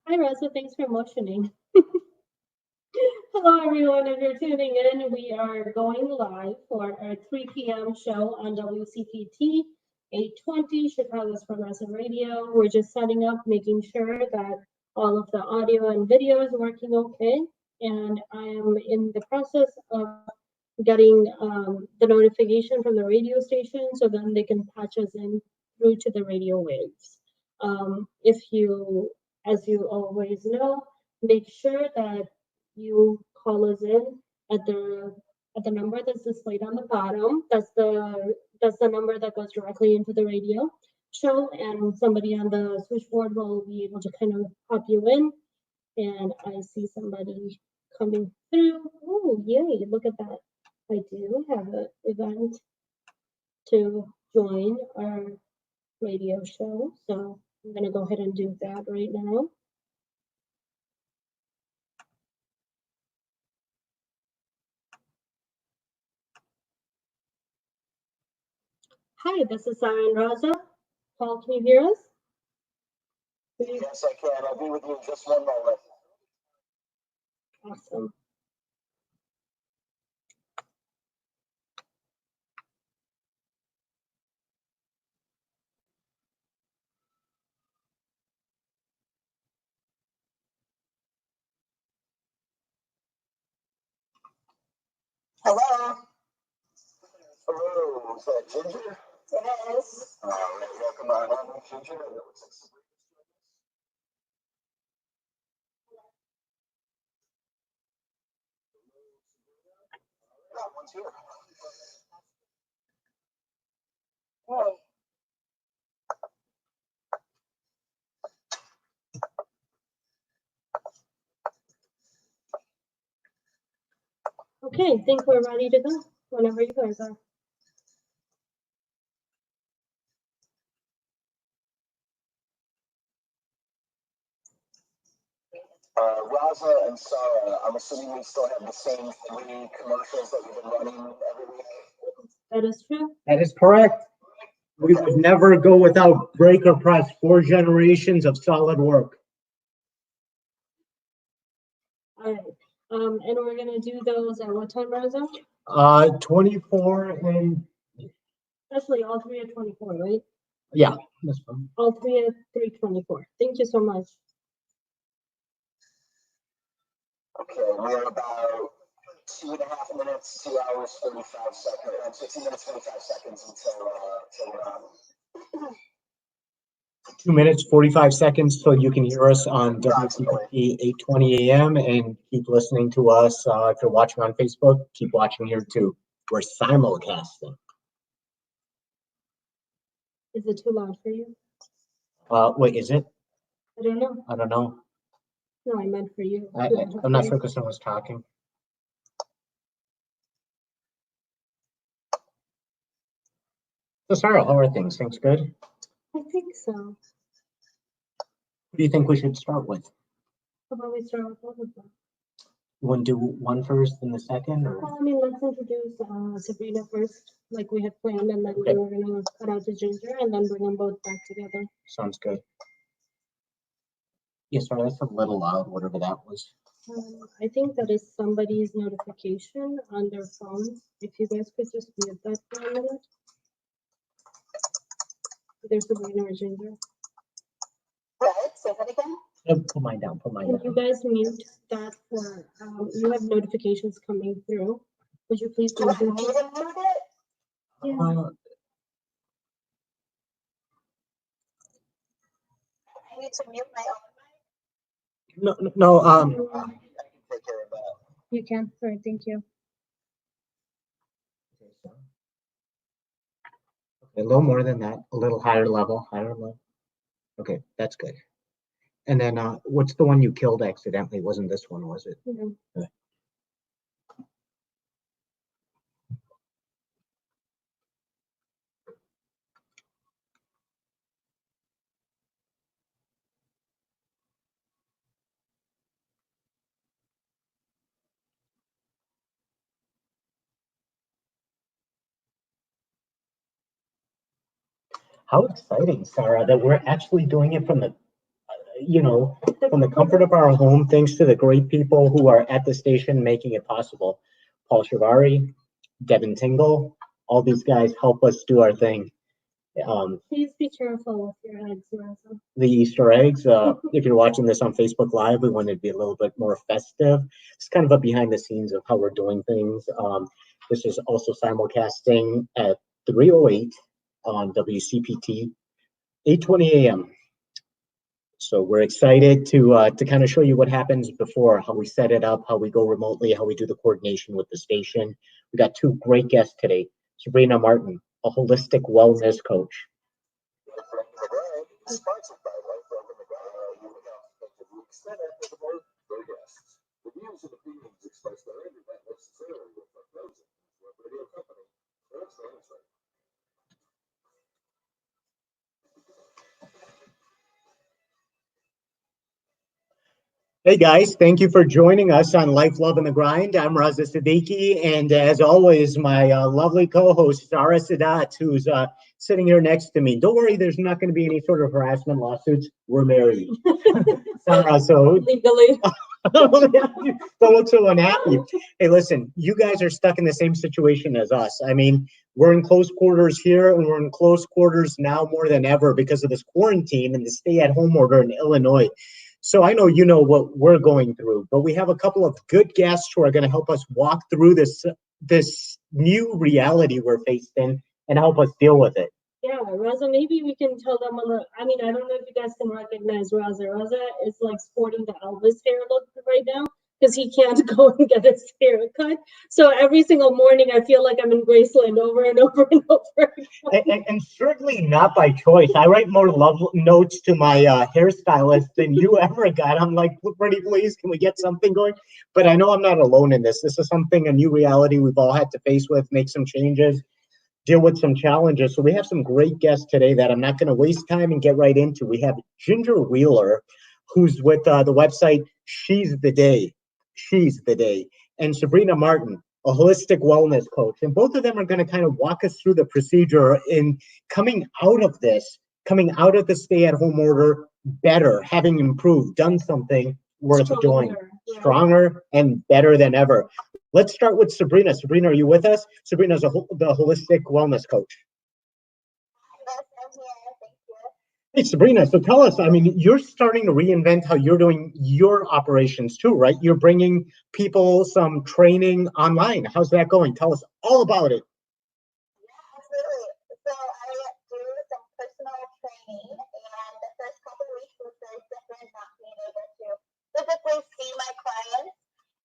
Hi, Rosa. Thanks for motioning. Hello, everyone. If you're tuning in, we are going live for our 3 p.m. show on WCPT 820 Chicago's Progressive Radio. We're just setting up, making sure that all of the audio and video is working okay. And I am in the process of getting the notification from the radio station so then they can patch us in through to the radio waves. If you, as you always know, make sure that you call us in at the number that's displayed on the bottom. That's the number that goes directly into the radio show, and somebody on the switchboard will be able to kind of pop you in. And I see somebody coming through. Oh, yay, look at that. I do have an event to join our radio show, so I'm going to go ahead and do that right now. Hi, this is Sarah and Raza. Paul, can you hear us? Yes, I can. I'll be with you in just one moment. Awesome. Hello. Hello. Is that Ginger? It is. All right. Welcome on, Ginger. That one's here. Hey. Okay, I think we're ready to go whenever you guys are. Raza and Sarah, I'm assuming we still have the same 3 commercials that we've been running every week. That is true. That is correct. We would never go without break or press. 4 generations of solid work. All right. And we're gonna do those at what time, Raza? 24 and Actually, all 3 at 24, right? yeah, that's fine. All 3 at 3:24. Thank you so much. Okay, we're about 2.5 minutes, 2 hours, 45 seconds, 15 minutes, 45 seconds until we're on. 2 minutes, 45 seconds till you can hear us on WCPT 820 AM and keep listening to us. If you're watching on Facebook, keep watching here too. We're simulcasting. Is it too loud for you? Wait, is it? I don't know. I don't know. No, I meant for you. I'm not sure because someone was talking. So Sarah, how are things? Things good? I think so. Who do you think we should start with? How about we start with both of them? You want to do one first and the second? Or? Well, I mean, let's introduce Sabrina first, like we had planned, and then Okay. we're gonna cut out the Ginger and then bring them both back together. Sounds good. Yeah, sorry, that's a little loud, whatever that was. I think that is somebody's notification on their phone. If you guys could just mute that for a minute. There's Sabrina or Ginger. What? Say that again? Put mine down, put mine Can down. you guys mute that for, you have notifications coming through. Would you please Do I mute need it? to mute it? Yeah. I need to mute my own mic? No, I can take care of that. You can. All right, thank you. Okay, a little more than that, a little higher level, Okay, that's good. And then what's the one you killed accidentally? Wasn't this one, was it? Mhm. Okay. How exciting, Sarah, that we're actually doing it from the you know, from the comfort of our home, thanks to the great people who are at the station making it possible. Paul Shivari, Devin Tingle, all these guys help us do our thing. Please be careful with your eggs, Rosa. The Easter eggs, if you're watching this on Facebook Live, we wanted to be a little bit more festive. It's kind of a behind the scenes of how we're doing things. This is also simulcasting at 3:08 on WCPT, 8:20 a.m. So we're excited to kind of show you what happens before, how we set it up, how we go remotely, how we do the coordination with the station. We got two great guests today. Sabrina Martin, a holistic wellness coach. Sponsored by Life Love in the Ground, you have the extent of their guests. The views and opinions expressed therein do not necessarily reflect those of the radio company or its management. Hey guys, thank you for joining us on Life, Love, and the Grind. I'm Raza Siddiqui, and as always, my lovely co-host, Sarah Sadat, who's sitting here next to me. Don't worry, there's not going to be any sort of harassment lawsuits. We're married. Sarah, so... Legally. Don't look so unhappy. Hey, listen, you guys are stuck in the same situation as us. I mean, we're in close quarters here, and we're in close quarters now more than ever because of this quarantine and the stay-at-home order in Illinois. So I know you know what we're going through, but we have a couple of good guests who are going to help us walk through this new reality we're faced in and help us deal with it. Yeah, Raza, maybe we can tell them I mean, I don't know if you guys can recognize Raza. Raza is like sporting the Elvis hair look right now because he can't go and get his hair cut. So every single morning, I feel like I'm in Graceland over and over and over. And certainly not by choice. I write more love notes to my hairstylist than you ever got. I'm like, pretty please, can we get something going? But I know I'm not alone in this. This is something, a new reality we've all had to face with, make some changes, deal with some challenges. So we have some great guests today that I'm not going to waste time and get right into. We have Ginger Wheeler, who's with the website She's the Day. She's the Day. And Sabrina Martin, a holistic wellness coach. And both of them are going to kind of walk us through the procedure in coming out of the stay-at-home order better, having improved, done something worth doing, stronger and better than ever. Let's start with Sabrina. Sabrina, are you with us? Sabrina is the holistic wellness coach. Yes, I'm here. Thank you. Hey, Sabrina, so tell us, I mean, you're starting to reinvent how you're doing your operations too, right? You're bringing people some training online. How's that going? Tell us all about it. Yeah, absolutely. So I do some personal training, and the first couple of weeks was very different, not being able to physically see my clients.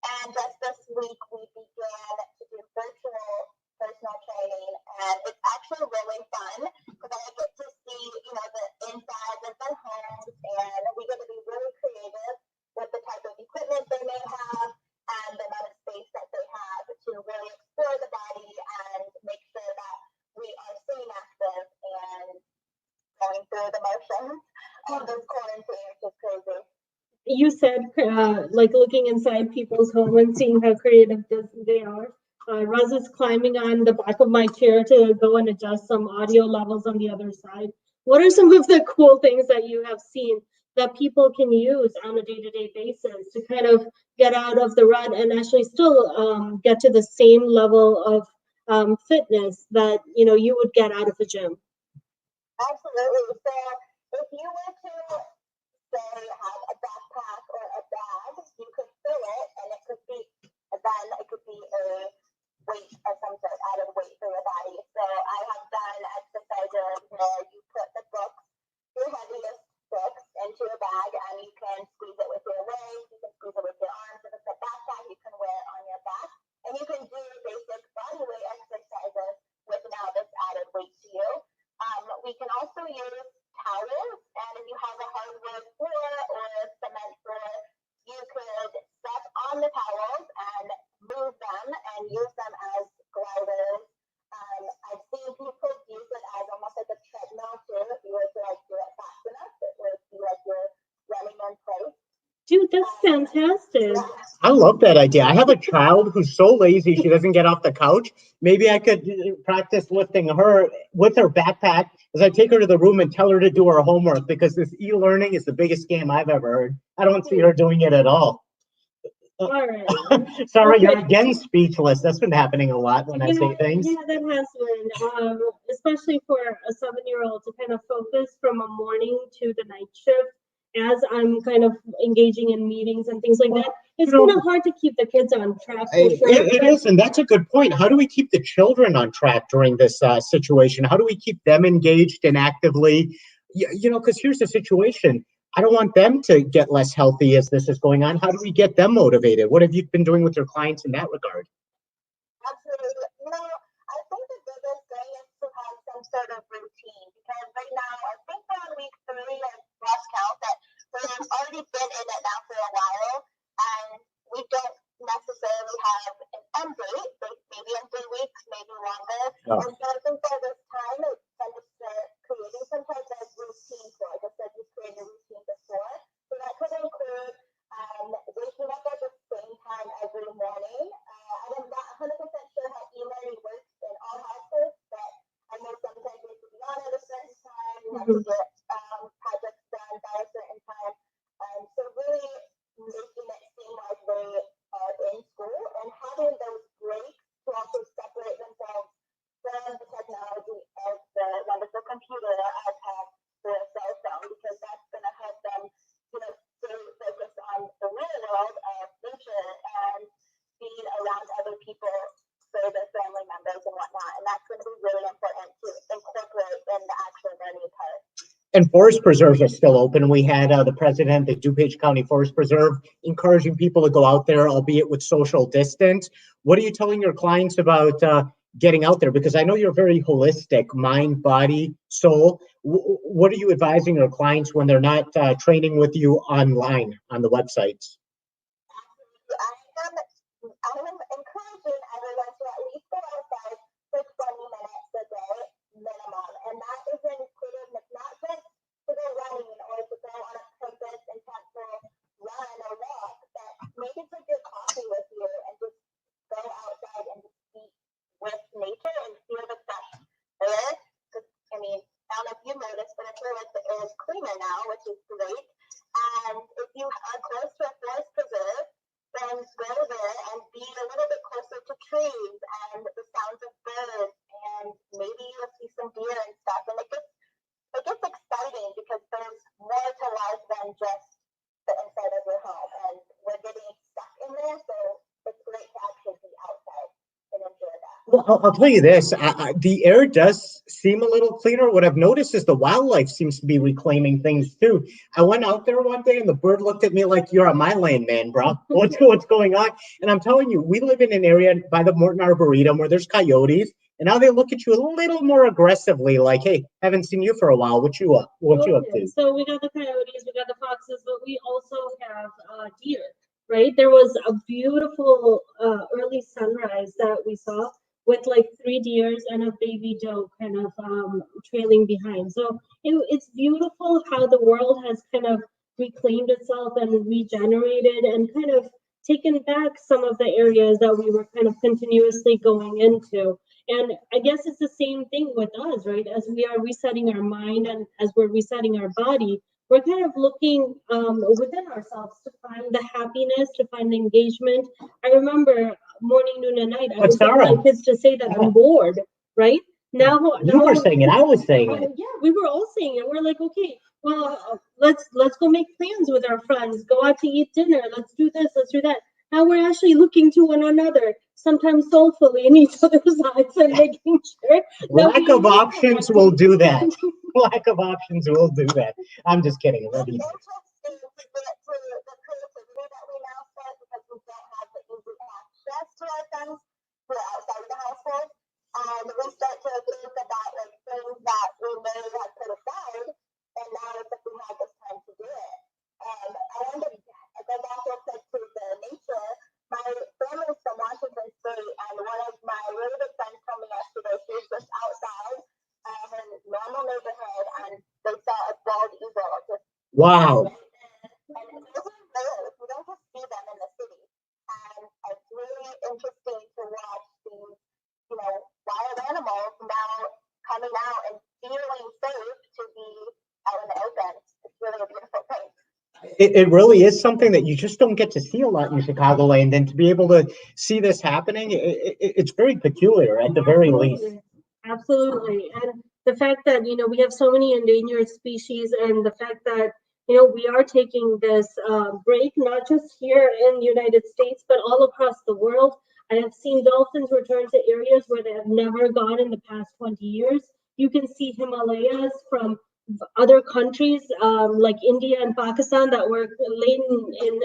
And just this week, we began to do virtual personal training, and it's actually really fun because I get to see, the insides of their homes, and we get to be really creative with the type of equipment they may have and the amount of space that they have to really explore the body and make sure that we are staying active and going through the motions of this quarantine, which is crazy. You said like looking inside people's home and seeing how creative they are. Raza's climbing on the back of my chair to go and adjust some audio levels on the other side. What are some of the cool things that you have seen that people can use on a day-to-day basis to kind of get out of the rut and actually still get to the same level of fitness that you would get out of the gym? Absolutely. So if you were to say have a backpack or a bag, you could fill it, and it could be a weight of some sort, added weight for your body. So I have done exercises where you put the books, your heaviest books, into a bag, and you can squeeze it with your legs, you can squeeze it with your arms. If it's a backpack, you can wear it on your back, and you can do basic body weight exercises with now this added weight to you. We can also use towels, and if you have a hardwood floor or a cement floor, you could step on the towels and move them and use them as gliders. I've seen people use it as almost like a treadmill too. If you were to do it fast enough, it would be like you're running in place. Dude, that's fantastic. Yeah. I love that idea. I have a child who's so lazy she doesn't get off the couch. Maybe I could practice lifting her with her backpack as I take her to the room and tell her to do her homework, because this e-learning is the biggest scam I've ever heard. I don't see her doing it at all. All right. Sorry, you're Okay. again speechless. That's been happening a lot when I say things. Yeah, that has been, especially for a 7-year-old to kind of focus from a morning to the night shift as I'm kind of engaging in meetings and things like that. It's kind of hard to keep the kids on track for sure. It is, and that's a good point. How do we keep the children on track during this situation? How do we keep them engaged and actively, because here's the situation. I don't want them to get less healthy as this is going on. How do we get them motivated? What have you been doing with your clients in that regard? Absolutely. I think the biggest thing is to have some sort of routine, because right now, I think we're on week 3 of lost count, that we've already been in it now for a while, and we don't necessarily have an end date, maybe in 3 weeks, maybe longer. Oh. And so I think by this time, it's time to start creating some type of routine for it, just like you've created a routine before. So that could include waking up at the same time every morning. I'm not 100% sure how e-learning works in all households, but I know sometimes you have to be on at a certain time, you have to get projects done by a certain time. So really making it seem like they are in school and having those breaks to also separate themselves from the technology of the wonderful computer, iPad, or cell phone, because that's going to help them, stay focused on the real world of nature and being around other people, for their family members and whatnot. And that's going to be really important to incorporate in the actual learning part. And forest preserves are still open. We had the president of DuPage County Forest Preserve encouraging people to go out there, albeit with social distance. What are you telling your clients about getting out there? Because I know you're very holistic, mind, body, soul. What are you advising your clients when they're not training with you online on the websites? I'm encouraging everyone to at least go outside for 20 minutes a day minimum, and that is included not just to go running or to go on a purpose intentful run or walk, but maybe take your coffee with you and just go outside and just be with nature and feel the fresh air. Because I don't know if you noticed, but I feel like the air is cleaner now, which is great. And if you are close to a forest preserve, then go there and be a little bit closer to trees and the sounds of birds, and maybe you'll see some deer and stuff. And it gets exciting because there's more to life than just the inside of your home, and we're getting stuck in there, so it's great to actually be outside and enjoy that. Well, I'll tell you this, the air does seem a little cleaner. What I've noticed is the wildlife seems to be reclaiming things too. I went out there one day and the bird looked at me like, you're on my land, man, bro. What's going on? And I'm telling you, we live in an area by the Morton Arboretum where there's coyotes, and now they look at you a little more aggressively, like, hey, haven't seen you for a while. What you up to? So we got the coyotes, we got the foxes, but we also have deer, right? There was a beautiful early sunrise that we saw with like 3 deers and a baby doe kind of trailing behind. So it's beautiful how the world has kind of reclaimed itself and regenerated and kind of taken back some of the areas that we were kind of continuously going into. And I guess it's the same thing with us, right? As we are resetting our mind and as we're resetting our body, we're kind of looking within ourselves to find the happiness, to find the engagement. I remember morning, noon, and night, I would get my kids to say that I'm bored, right? Now you were saying it, I was saying it. Yeah, we were all saying it. We're like, okay, well, let's go make plans with our friends, go out to eat dinner, let's do this, let's do that. Now we're actually looking to one another, sometimes soulfully in each other's eyes and making sure. Lack of options will do that. Lack of options will do that. I'm just kidding. I love you. To our friends who are outside of the household, and we start to think about like things that we may have put aside, and now it's like we have this time to do it. I wanted to go back real quick to the nature. My family's from Washington State, and one of my really good friends told me yesterday she was just outside her normal neighborhood, and they saw a bald eagle. Wow. And those are rare. We don't just see them in the city. And it's really interesting to watch these, wild animals now coming it really is something that you just don't get to see a lot in Chicagoland, and to be able to see this happening, it's very peculiar at the very least. Absolutely. And the fact that, we have so many endangered species, and the fact that, we are taking this break, not just here in the United States, but all across the world. I have seen dolphins return to areas where they have never gone in the past 20 years. You can see Himalayas from other countries like India and Pakistan that were laden in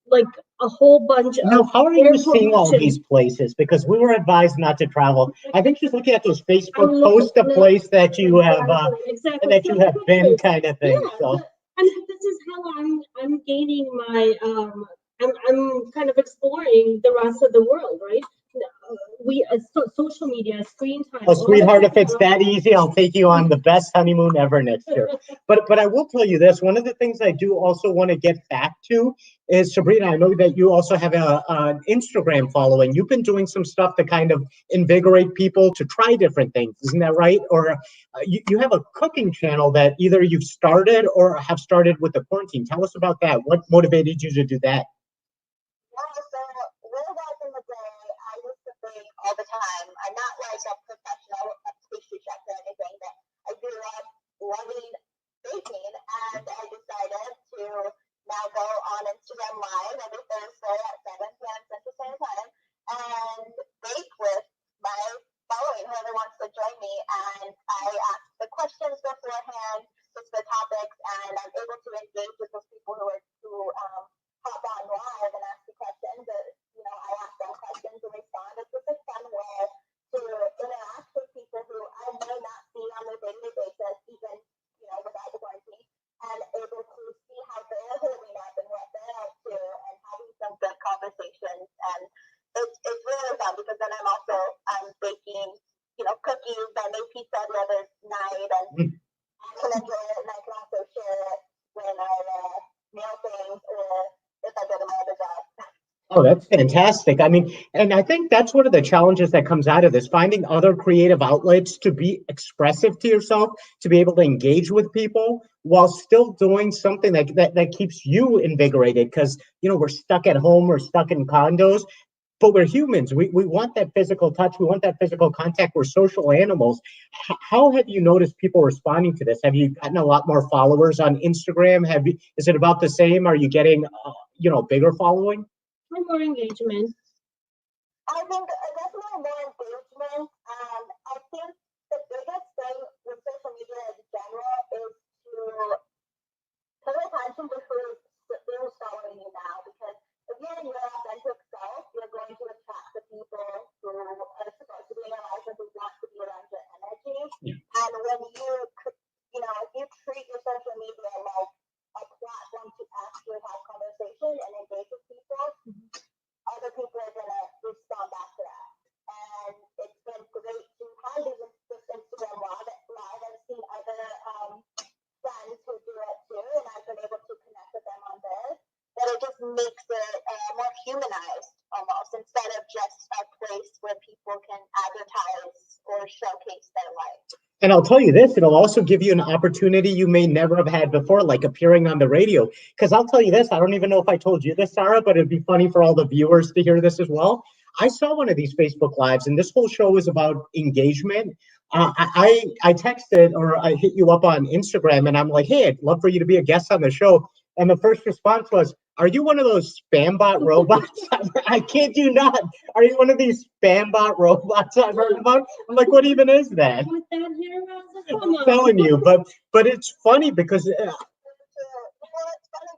like a whole bunch Now, of how are air you seeing all pollution. these places? Because we were advised not to travel. I think she's looking at those I'm Facebook looking posts, a at- place that you have, exactly. that you have been, Pictures. kind of thing. Yeah, So. and this is how I'm gaining my I'm kind of exploring the rest of the world, right? We social media, screen time. Oh, sweetheart, if it's that easy, I'll take you on the best honeymoon ever next year. But I will tell you this, one of the things I do also want to get back to is, Sabrina, I know that you also have an Instagram following. You've been doing some stuff to kind of invigorate people to try different things. Isn't that right? Or you have a cooking channel that either you've started or have started with the quarantine. Tell us about that. What motivated you to do that? Way back in the day, I used to bake all the time. I'm not like a professional pastry chef or anything, but I grew up loving baking, and I decided to now go on Instagram Live every Thursday at 7 p.m. Central Standard Time and bake with my following, whoever wants to join me. And I ask the questions beforehand, just the topics, and I'm able to engage with those people who hop on live and ask the questions. I ask them questions and respond. It's just a fun way to interact with people who I may not see on a daily basis, even without the quarantine, and able to see how they're holding up and what they're up to, and having some good conversations. And it's really fun because then I'm baking cookies. I made pizza the other night, and I can enjoy it, and I can also share it when I mail things or if I go to my other job. Oh, that's fantastic. I mean, and I think that's one of the challenges that comes out of this, finding other creative outlets to be expressive to yourself, to be able to engage with people while still doing something that keeps you invigorated. Because, we're stuck at home, we're stuck in condos, but we're humans. We want that physical touch. We want that physical contact. We're social animals. How have you noticed people responding to this? Have you gotten a lot more followers on Instagram? Is it about the same? Are you getting, bigger following? More engagement. I think definitely more engagement. I think the biggest thing with social media in general is to pay attention to who's following you now, because if you're in your authentic self, you're going to attract the people who are supposed to be in your life and who want to be around your energy. Yeah. And when if you treat your social media like a platform to actually have conversation and engage with people, other people are going to respond back to that. And it's been great to have this Instagram live. I've seen other friends who do it too, and I've been able to connect with them on there. But it just makes it more humanized almost, instead of just a place where people can advertise or showcase their life. And I'll tell you this, it'll also give you an opportunity you may never have had before, like appearing on the radio. Because I'll tell you this, I don't even know if I told you this, Sarah, but it'd be funny for all the viewers to hear this as well. I saw one of these Facebook Lives, and this whole show was about engagement. I texted, or I hit you up on Instagram, and I'm like, hey, I'd love for you to be a guest on the show. And the first response was, are you one of those spam bot robots? I kid you not. Are you one of these spam bot robots I've heard about? I'm like, what even is that? With that hair, I'm telling you, but it's funny because it's funny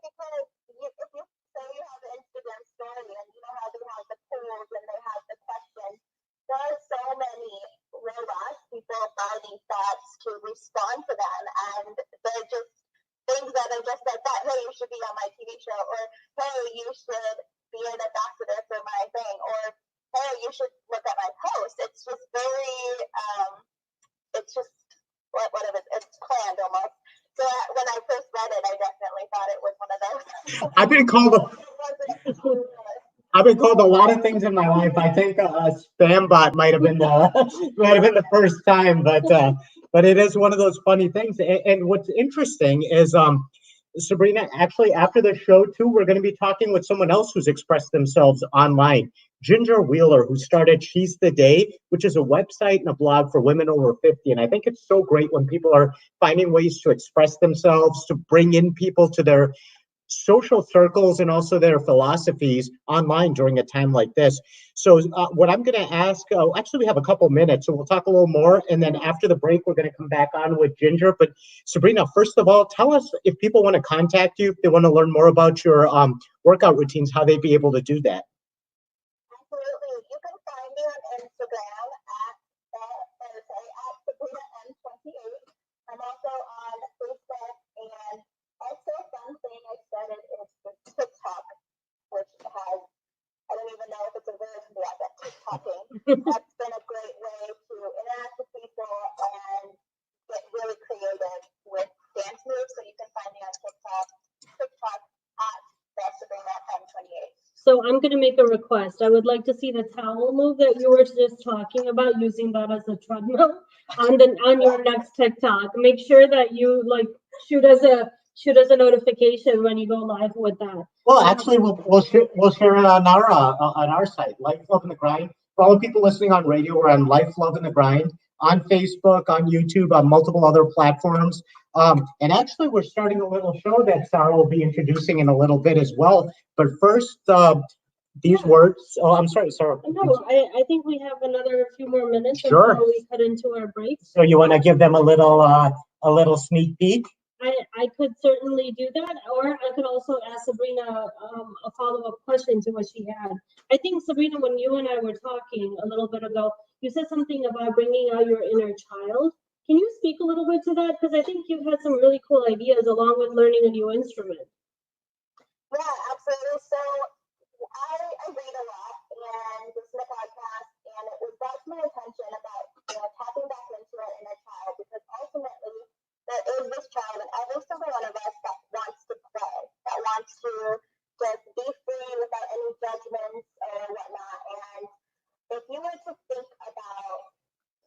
because if you say you have an Instagram story, and how they have the polls and they have the questions, there are so many robots, people finding thoughts to respond to them, and they're just things that are just like that. Hey, you should be on my TV show, or hey, you should be an ambassador for my thing, or hey, you should look at my post. It's just very, it's just whatever. It's planned almost. So when I first read it, I definitely thought it was one of those. I've been called a lot of things in my life. I think a spam bot might have been the first time, but it is one of those funny things. And what's interesting is Sabrina, actually, after the show, too, we're going to be talking with someone else who's expressed themselves online. Ginger Wheeler, who started She's the Day, which is a website and a blog for women over 50. And I think it's so great when people are finding ways to express themselves, to bring in people to their social circles and also their philosophies online during a time like this. So what I'm going to ask, actually we have a couple minutes, so we'll talk a little more, and then after the break we're going to come back on with Ginger. But Sabrina, first of all, tell us if people want to contact you, if they want to learn more about your workout routines, how they'd be able to do that. Absolutely. You can find me on Instagram at Sabrina M28. I'm also on Facebook, and also a fun thing I started is with TikTok, which has, I don't even know if it's a verb yet, but TikToking. That's been a great way to interact with people and get really creative with dance moves. So you can find me on TikTok at Sabrina M28. So I'm going to make a request. I would like to see the towel move that you were just talking about, using that as a treadmill on your next TikTok. Make sure that you like shoot us a notification when you go live with that. Well, actually, we'll share it on our site, Life Love and the Grind. For all the people listening on radio, we're on Life Love and the Grind on Facebook, on YouTube, on multiple other platforms. And actually, we're starting a little show that Sarah will be introducing in a little bit as well. But first, these words. Oh, I'm sorry, Sarah. No, I think we have another few more minutes Sure. before we cut into our break. So you want to give them a little sneak peek? I could certainly do that, or I could also ask Sabrina a follow-up question to what she had. I think, Sabrina, when you and I were talking a little bit ago, you said something about bringing out your inner child. Can you speak a little bit to that? Because I think you've had some really cool ideas along with learning a new instrument. Yeah, absolutely. So I read a lot and listen to podcasts, and it brought to my attention about tapping back into our inner child, because ultimately there is this child in every single one of us that wants to play, that wants to just be free without any judgments or whatnot. And if you were to think about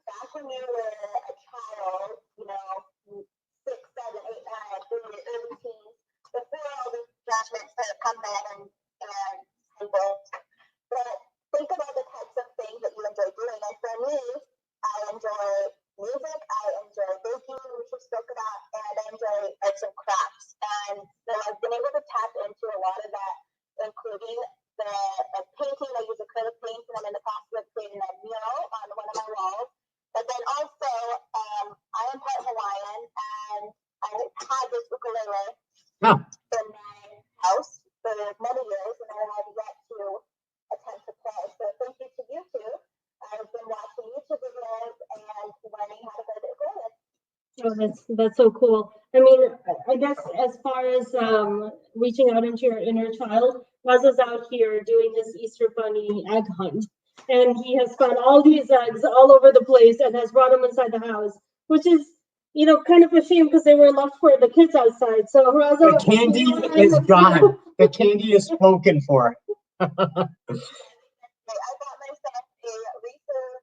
back when you were a child, 6, 7, 8, 9, through your early teens, before all these judgments that have come in and but think about the types of things that you enjoy doing. And for me, I enjoy music, I enjoy baking, which we spoke about, and I enjoy arts and crafts. And so I've been able to tap into a lot of that, including the painting. I use acrylic paint, and I'm in the process of creating a mural on one of my walls. But then also, I am part Hawaiian, and I had this ukulele in my house for many years, and I have yet to attempt to play. So thank you to YouTube. I've been watching YouTube videos and learning how to play the ukulele. Oh, that's so cool. I mean, I guess as far as reaching out into your inner child, Buzz is out here doing his Easter Bunny egg hunt, and he has found all these eggs all over the place and has brought them inside the house, which is, kind of a shame because they were left for the kids outside. So the candy is gone. The candy is spoken for. I bought myself a Reese's,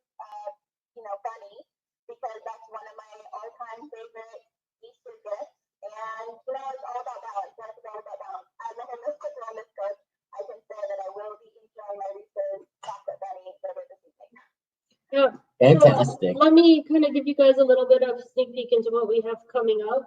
bunny, because that's one of my all-time favorite Easter gifts. And it's all about balance. That's all about balance. As a holistic wellness coach, I can say that I will be enjoying my Reese's chocolate bunny later this evening. Yeah. Fantastic. So let me kind of give you guys a little bit of sneak peek into what we have coming up.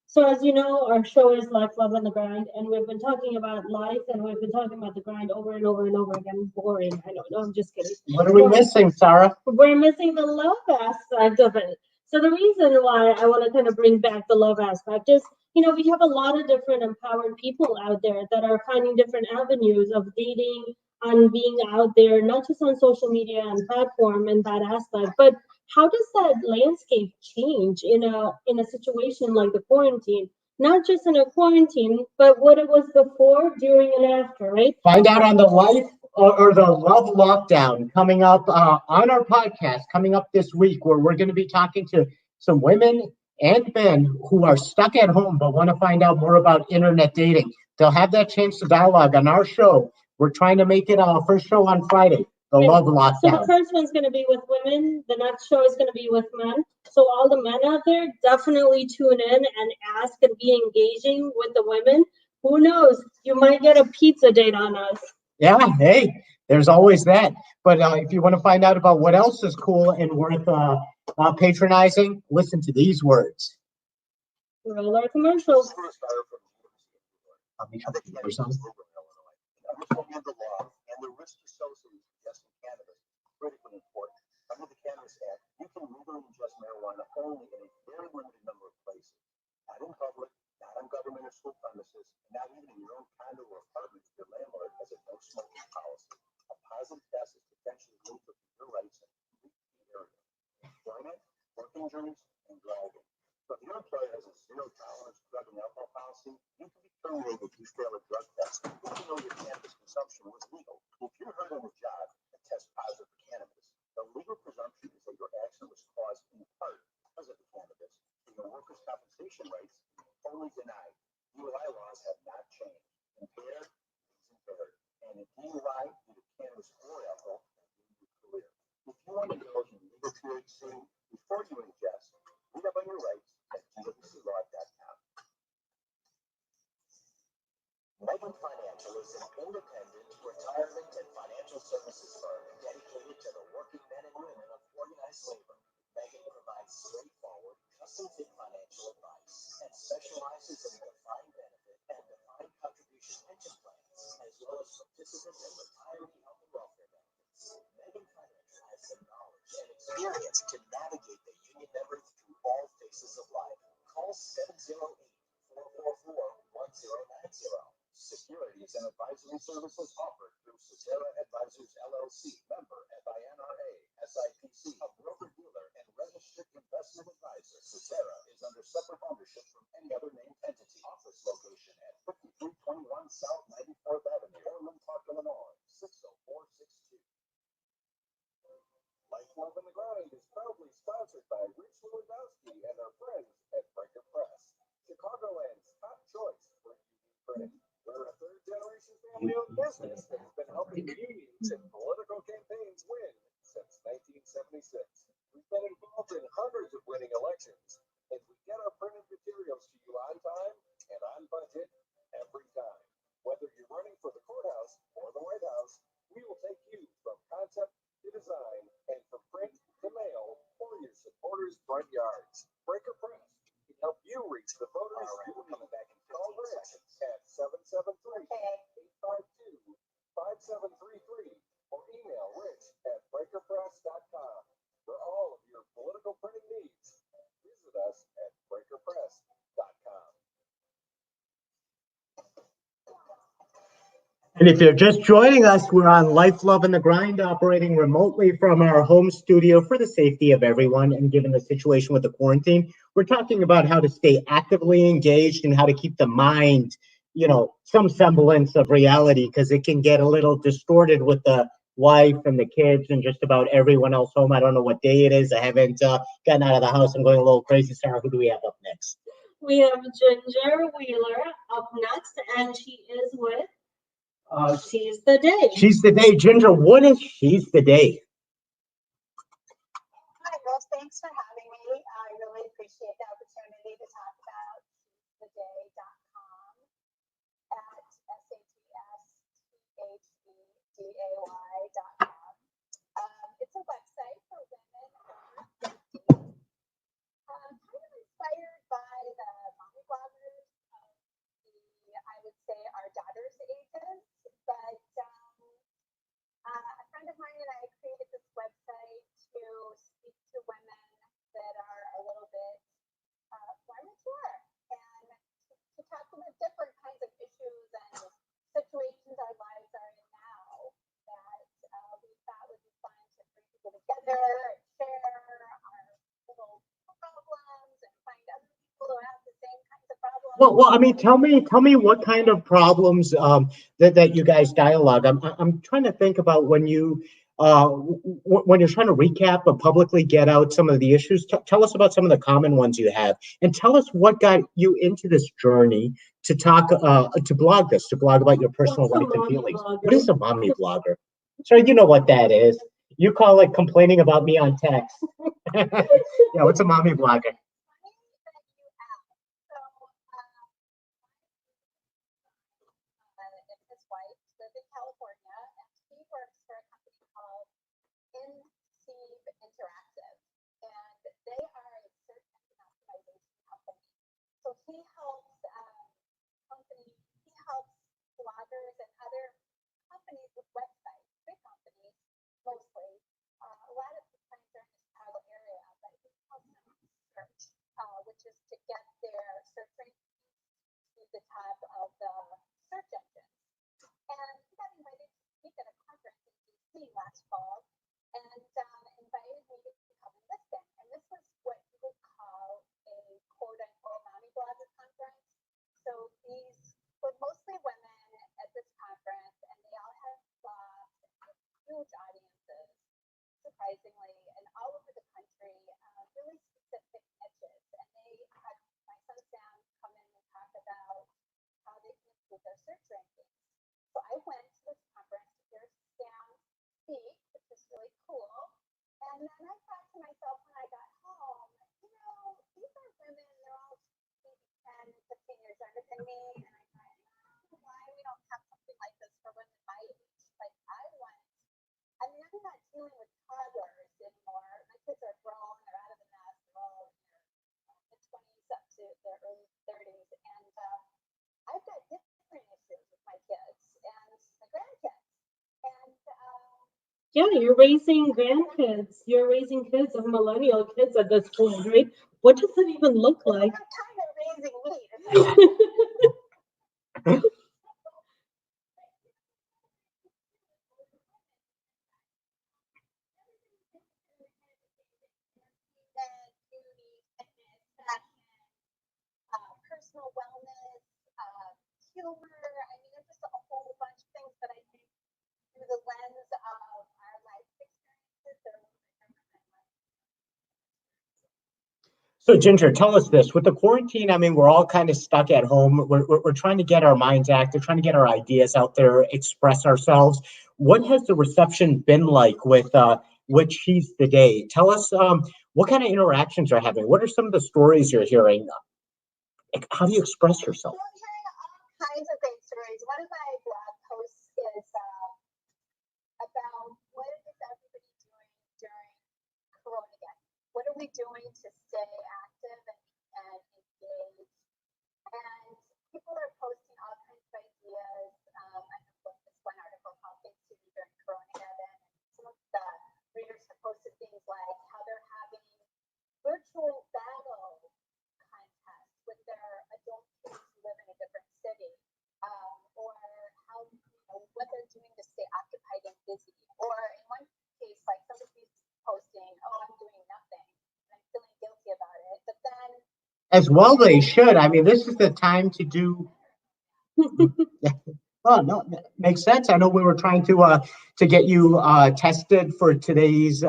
So as you know, our show is Life, Love, and the Grind, and we've been talking about life, and we've been talking about the grind over and over and over again. Boring, I know. No, I'm just kidding. What are we missing, Sarah? We're missing the love aspect of it. So the reason why I want to kind of bring back the love aspect is, we have a lot of different empowered people out there that are finding different avenues of dating and being out there, not just on social media and platform and that aspect, but how does that landscape change in a situation like the quarantine? Not just in a quarantine, but what it was before, during, and after, right? Find out on the life or the love lockdown coming up on our podcast coming up this week, where we're going to be talking to some women and men who are stuck at home but want to find out more about internet dating. They'll have that chance to dialogue on our show. We're trying to make it our first show on Friday. The Okay, love So the lockdown. first one's gonna be with women, the next show is gonna be with men. So all the men out there, definitely tune in and ask and be engaging with the women. Who knows, you might get a pizza date on us. Yeah, hey, there's always that. But if you want to find out about what else is cool and worth patronizing, listen to these words. Roll our commercials. I'll be I think coming the or something. understanding of the law and the risks associated with ingesting cannabis is critically important. Under the Cannabis Act, you can legally ingest marijuana only in a very limited number of places. Not in public, not on government or school premises, and not even in your own condo or apartment if your landlord has a no smoking policy. A positive test is potentially lethal to your rights in a complete area. Employment, work injuries, and driving. So if your employer has a zero tolerance drug and alcohol policy, you can be terminated if you fail a drug test, even though your cannabis consumption was legal. If you're hurt on the job and test positive for cannabis, the legal presumption is that your accident was caused in part because of the cannabis, and your workers' compensation rights are totally denied. DUI laws have not changed. Impaired is impaired, and in DUI due to cannabis or alcohol, your career. If you want to indulge in legal THC before you ingest, read up on your rights at gwclaw.com. Megan Financial is an independent retirement and financial services firm dedicated to the working men and women of organized labor. Megan provides straightforward, custom-fit financial advice and specializes in defined benefit and defined contribution pension plans, as well as participant and retiree health and welfare benefits. Megan Financial has the knowledge and experience to navigate the union members through all phases of life. Call 708-444-1090. Securities and advisory services offered through Cetera Advisors LLC, member FINRA, SIPC, a broker-dealer and registered investment advisor. Cetera is under separate ownership from any other named entity. Office location at 5321 South 94th Avenue, Orland Park, Illinois, 60462. Life Love in the Grind is proudly sponsored by Rich Lewandowski and our friends at Breaker Press, Chicagoland's top choice for UV printing. We're a third-generation family-owned business that has been helping unions and political campaigns win since 1976. We've been involved in hundreds of winning elections, and we get our printed materials to you on time and on budget every time. Whether you're running for the courthouse or the White House, we will take you from concept to design and from print to mail or your supporters' front yards. Breaker Press can help you reach the voters you need. Call Rich at 773-852-5733 or email rich@breakerpress.com for all of your political printing needs. Visit us at breakerpress.com. And if you're just joining us, we're on Life, Love, and the Grind, operating remotely from our home studio for the safety of everyone. And given the situation with the quarantine, we're talking about how to stay actively engaged and how to keep the mind, some semblance of reality, because it can get a little distorted with the wife and the kids and just about everyone else home. I don't know what day it is. I haven't gotten out of the house. I'm going a little crazy. Sarah, who do we have up next? We have Ginger Wheeler up next, and she is with She's the Day. She's the Day. Ginger, what is She's the Day? Hi, well, thanks for having me. I really appreciate the opportunity to talk about theday.com at SATSTHEDAY.com. It's a website for women over 50. Kind of inspired by the mommy bloggers of I would say, our daughters' ages. But a friend of mine and I created this website to speak to women that are a little bit more mature and to tackle the different kinds of issues and situations our lives are in now that we thought would be fun to bring people together and share our little problems and find other people who have the same kinds of problems. Well, I mean, tell me what kind of problems that you guys dialogue. I'm trying to think about when you're trying to recap or publicly get out some of the issues. Tell us about some of the common ones you have, and tell us what got you into this journey to talk to blog about your personal life and feelings. What is a mommy blogger? So you know what that is. You call it complaining about me on text. Yeah, what's a mommy blogger? And his wife live in California, and he works for a company called Interactive, and they are a search engine optimization company. So he helps bloggers and other companies with websites, big companies mostly. A lot of the times they're in the Chicago area, but he helps them search, which is to get their search rankings to the top of the search engine. And he got invited to speak at a conference in DC last fall, and invited me to come and listen. And this was what you would call a quote-unquote mommy blogger conference. So these were mostly women at this conference, and they all have blogs and have huge audiences, surprisingly, and all over the country, really specific niches. And they had my son Sam come in and talk about how they can improve their search rankings. So I went to this conference to hear Sam speak, which was really cool. And then I thought to myself when I got home, these are women, they're all maybe 10, 15 years younger than me. And I thought, why we don't have something like this for women my age? Like I'm not dealing with toddlers anymore. My kids are grown, they're out of the nest, they're all in their mid-20s up to their early 30s. And I've got different issues with my kids and my grandkids. And Yeah, you're raising grandkids. You're raising kids of millennial kids at this point, right? What does it even look like? I'm kind of raising me. Beauty, fitness, fashion, personal wellness, humor. I mean, there's just a whole bunch of things that I think through the lens of our life experiences, they're a little bit different than mine. So Ginger, tell us this. With the quarantine, I mean, we're all kind of stuck at home. We're trying to get our minds active, trying to get our ideas out there, express ourselves. What has the reception been like with Which He's the Day? Tell us what kind of interactions you're having. What are some of the stories you're hearing? How do you express yourself? Well, I'm hearing all kinds of great stories. One of my blog posts is about what is everybody doing during Corona. What are we doing to stay active and engaged? And people are posting all kinds of ideas. I have this one article called Things to Do During Corona, and some of the readers have posted things like how they're having virtual battle contests with their adult kids who live in a different city, or how what they're doing to stay occupied and busy. Or in one case, like somebody's posting, "Oh, I'm doing nothing," and I'm feeling guilty about it. But then, as well, they should. I mean, this is the time to do. Oh, no, makes sense. I know we were trying to get you tested for today's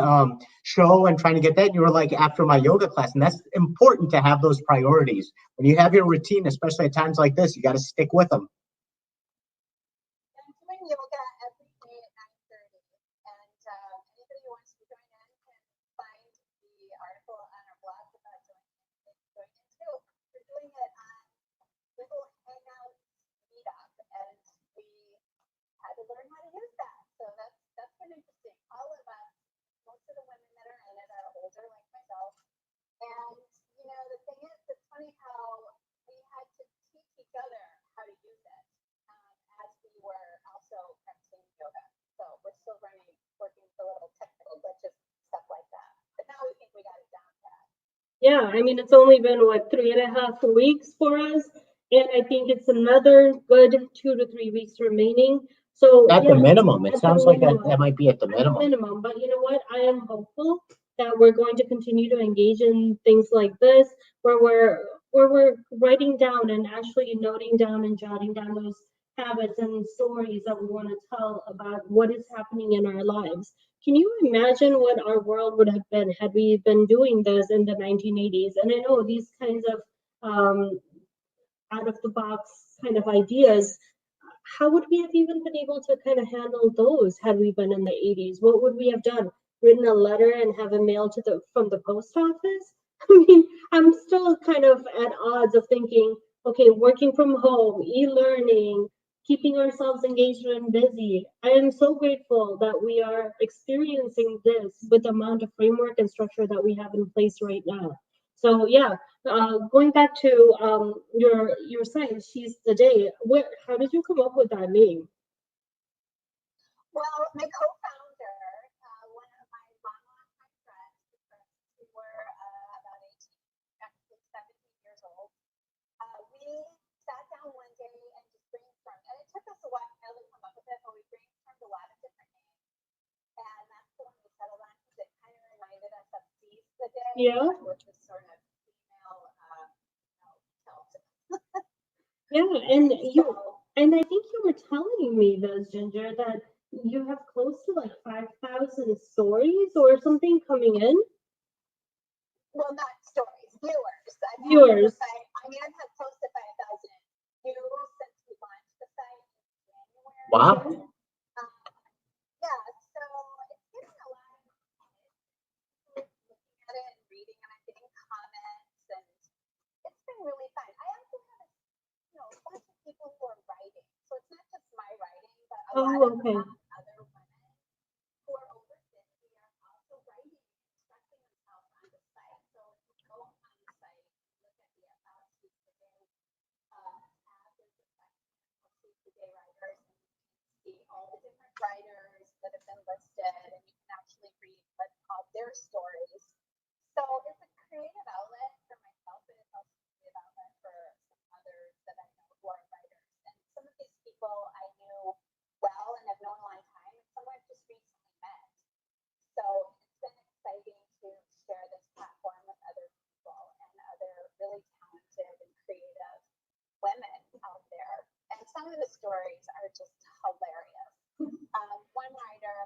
show and trying to get that. And you were like, after my yoga class, and that's important to have those priorities. When you have your routine, especially at times like this, you got to stick with them. I'm doing yoga every day at 9:30, and anybody who wants to join in can find the article on our blog about joining in too. We're doing it on Google Hangout Meetup, and we had to learn how to use that. So that's been interesting. All of us, most of the women that are in it are older, like myself. And the thing is, it's funny how we had to teach each other how to use it as we were also practicing yoga. So we're still working with a little technical glitches, stuff like that. But now we think we got it down pat. Yeah, I mean, it's only been, 3.5 weeks for us. And I think it's another good 2 to 3 weeks remaining. So At the minimum, it sounds like that might be at the minimum. But you know what? I am hopeful that we're going to continue to engage in things like this, where we're writing down and actually noting down and jotting down those habits and stories that we want to tell about what is happening in our lives. Can you imagine what our world would have been had we been doing this in the 1980s? And I know these kinds of out of the box kind of ideas how would we have even been able to kind of handle those had we been in the 80s? What would we have done? Written a letter and have it mailed to from the post office? I mean, I'm still kind of at odds of thinking, okay, working from home, e-learning, keeping ourselves engaged and busy. I am so grateful that we are experiencing this with the amount of framework and structure that we have in place right now. So yeah, going back to your site, She's the Day. How did you come up with that name? Well, my co-founder, one of my longtime friends, we were about 18, actually 17 years old. We sat down one day and just brainstormed, and it took us a while to come up with it, but we brainstormed a lot of different names, and that's the one we settled on because it kind of reminded us of Seize the Day. Yeah. With this sort of female tilt. Yeah, and I think you were telling me this, Ginger, that you have close to like 5,000 stories or something coming in. Well, not stories, viewers. Viewers. I mean, I've had close to 5,000 views since we launched the site in January. Wow. Yeah, so it's getting a lot of people looking at it and reading, and I'm getting comments, and it's been really fun. I also have a bunch of people who are writing, so it's not just my writing, but a lot of other women who are over 50 are also writing and expressing themselves on the site. So if you go on the site, look at the About Seize the Day tab, there's a section of Seize the Day writers, and you can see all the different writers that have been listed, and you can actually read what's called their stories. So it's a creative outlet for myself, and it's also a creative outlet for some others that I know who are writers. And some of these people I knew well and have known a long time, and some I've just recently met. So it's been exciting to share this platform with other people and other really talented and creative women out there. And some of the stories are just hilarious. One writer,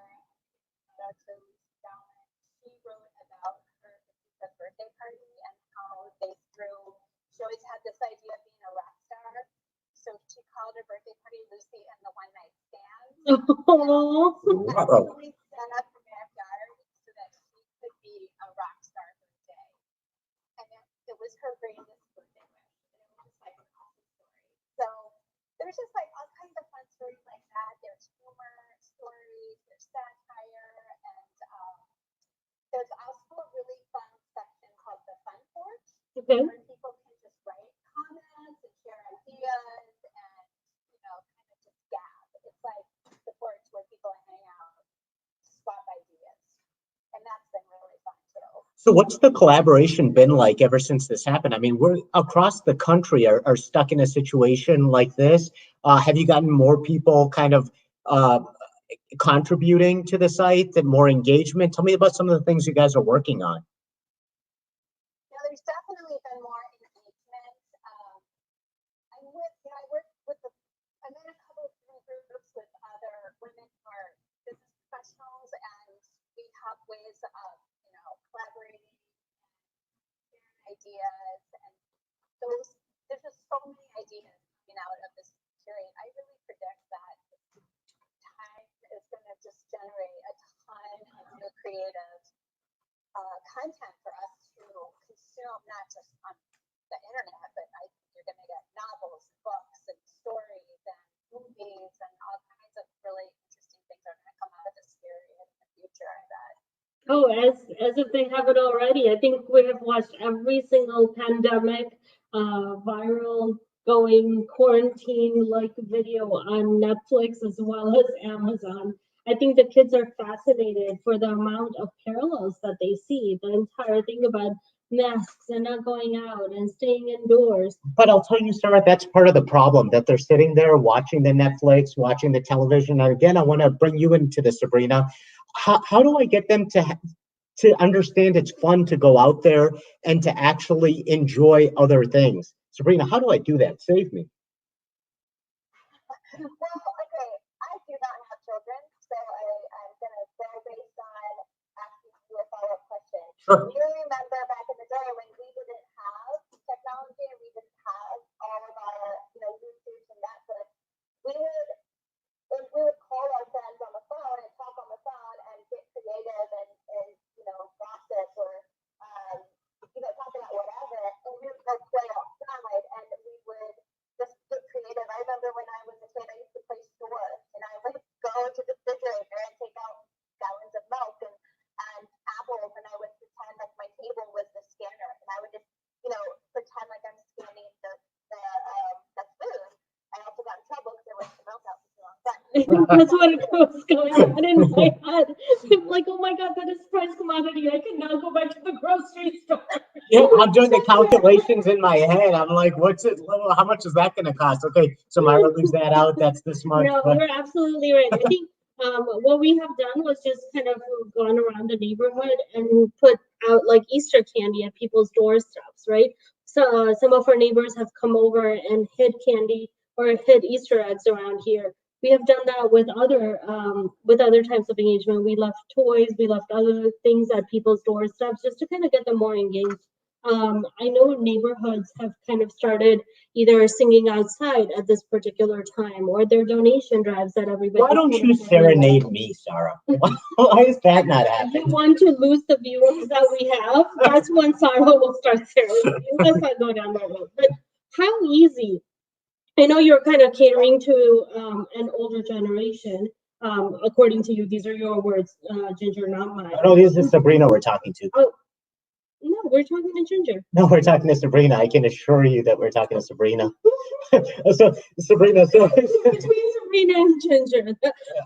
she wrote about her 55th birthday party and how she always had this idea of being a rock star. So she called her birthday party Lucy and the One Night Stand. Actually set up her backyard so that she could be a rock star for the day. And it was her greatest birthday wish. And it was just like an awesome story. So there's just like all kinds of fun stories like that. There's humor stories, there's satire, and there's also a really fun section called the Fun Porch, where people can just write comments and share ideas and, kind of just gab. It's like the porch where people hang out, swap ideas. And that's been really fun too. So what's the collaboration been like ever since this happened? I mean, we're across the country are stuck in a situation like this. Have you gotten more people kind of contributing to the site and more engagement? Tell me about some of the things you guys are working on. Yeah, there's definitely been more engagement. I'm in a couple of groups with other women who are business professionals, and we have ways of, collaborating and sharing ideas. And there's just so many ideas coming out of this period. I really predict that time is going to just generate a ton of new creative content for us to consume, not just on the internet, but I think you're going to get novels, books, and stories, and movies, and all kinds of really interesting things are going to come out of this period in the future, I bet. Oh, as if they haven't already. I think we have watched every single pandemic, viral going quarantine like video on Netflix as well as Amazon. I think the kids are fascinated for the amount of parallels that they see. The entire thing about masks and not going out and staying indoors. But I'll tell you, Sarah, that's part of the problem, that they're sitting there watching the Netflix, watching the television. And again, I want to bring you into this, Sabrina. How do I get them to understand it's fun to go out there and to actually enjoy other things? Sabrina, how do I do that? Save me. Well, okay, I do not have children, so I'm going to go based on asking you a follow-up question. Sure. Do you remember back in the day when we didn't have technology and we didn't have all of our, YouTube and Netflix, we would That's what was going on in my head. I'm like, oh my God, that is price commodity. I can now go back to the grocery store. Yeah, I'm doing the calculations in my head. I'm like, what's it? How much is that going to cost? Okay, so Myra leaves that out. That's this much. No, But you're absolutely right. I think what we have done was just kind of gone around the neighborhood and put out like Easter candy at people's doorsteps, right? So some of our neighbors have come over and hid candy or hid Easter eggs around here. We have done that with other types of engagement. We left toys, we left other things at people's doorsteps just to kind of get them more engaged. I know neighborhoods have kind of started either singing outside at this particular time or their donation drives that everybody. why don't you serenade me, Sarah? Why is that not You happening? want to lose the viewers that we have? That's when Sarah will start serenading. Let's not go down that road. But how easy? I know you're kind of catering to an older generation. According to you, these are your words, Ginger, not mine. No, this is Sabrina we're talking to. Oh, no, we're talking to Ginger. No, we're talking to Sabrina. I can assure you that we're talking to Sabrina. So, Sabrina, so Between Sabrina and Ginger,